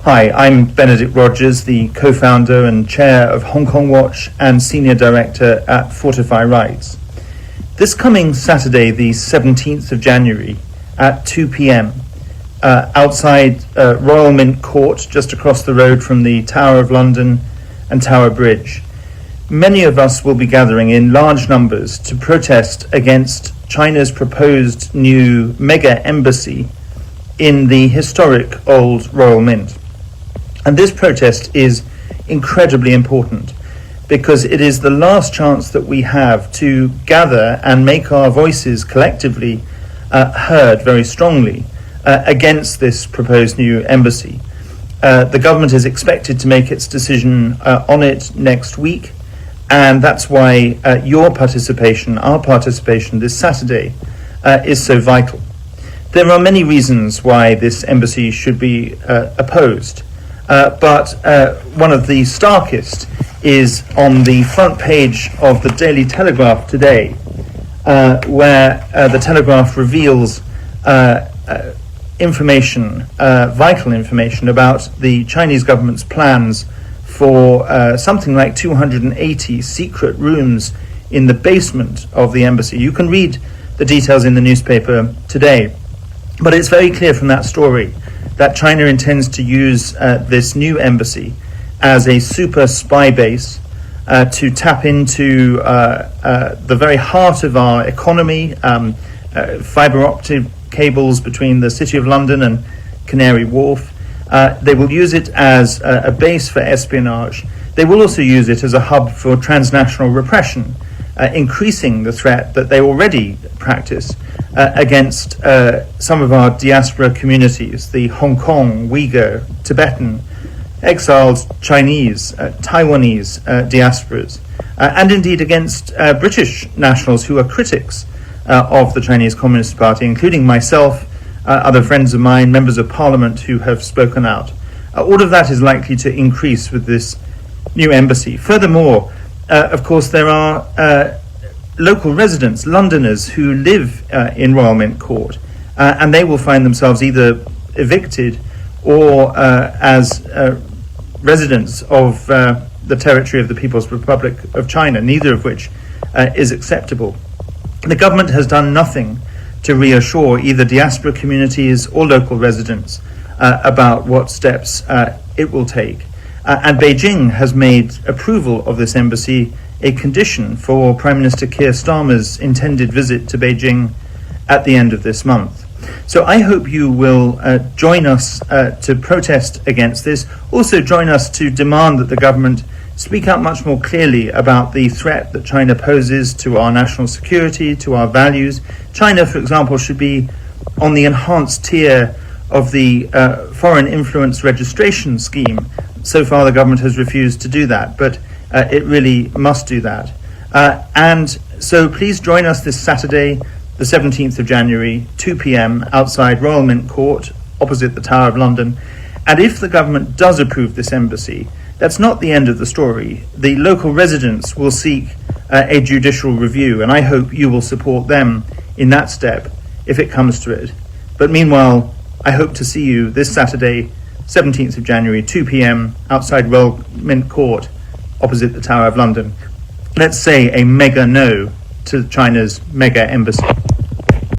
Hi, I'm Benedict Rogers, the co-founder and chair of Hong Kong Watch and senior director at Fortify Rights. This coming Saturday, the 17th of January, at 2 p.m, outside Royal Mint Court, just across the road from the Tower of London and Tower Bridge, many of us will be gathering in large numbers to protest against China's proposed new mega embassy in the historic old Royal Mint. And this protest is incredibly important because it is the last chance that we have to gather and make our voices collectively heard very strongly against this proposed new embassy. The government is expected to make its decision on it next week, and that's why your participation, our participation this Saturday is so vital. There are many reasons why this embassy should be opposed, but one of the starkest is on the front page of the Daily Telegraph today, where the Telegraph reveals information, vital information about the Chinese government's plans for something like 280 secret rooms in the basement of the embassy. You can read the details in the newspaper today, but it's very clear from that story that China intends to use this new embassy as a super spy base to tap into the very heart of our economy, fiber optic cables between the City of London and Canary Wharf. They will use it as a base for espionage. They will also use it as a hub for transnational repression, increasing the threat that they already practice against some of our diaspora communities, the Hong Kong, Uyghur, Tibetan, exiled Chinese, Taiwanese diasporas, and indeed against British nationals who are critics of the Chinese Communist Party, including myself, other friends of mine, members of parliament who have spoken out. All of that is likely to increase with this new embassy. Furthermore, of course, there are local residents, Londoners, who live in Royal Mint Court, and they will find themselves either evicted or as residents of the territory of the People's Republic of China, neither of which is acceptable. The government has done nothing to reassure either diaspora communities or local residents about what steps it will take. And Beijing has made approval of this embassy a condition for Prime Minister Keir Starmer's intended visit to Beijing at the end of this month. So I hope you will join us to protest against this. Also join us to demand that the government speak out much more clearly about the threat that China poses to our national security, to our values. China, for example, should be on the enhanced tier of the foreign influence registration scheme. So far the government has refused to do that, but it really must do that. And so please join us this Saturday, the 17th of January, 2 p.m, outside Royal Mint Court, opposite the Tower of London. And if the government does approve this embassy, that's not the end of the story. The local residents will seek a judicial review, and I hope you will support them in that step if it comes to it. But meanwhile, I hope to see you this Saturday, 17th of January, 2 p.m, outside Royal Mint Court, opposite the Tower of London. Let's say a mega no to China's mega embassy.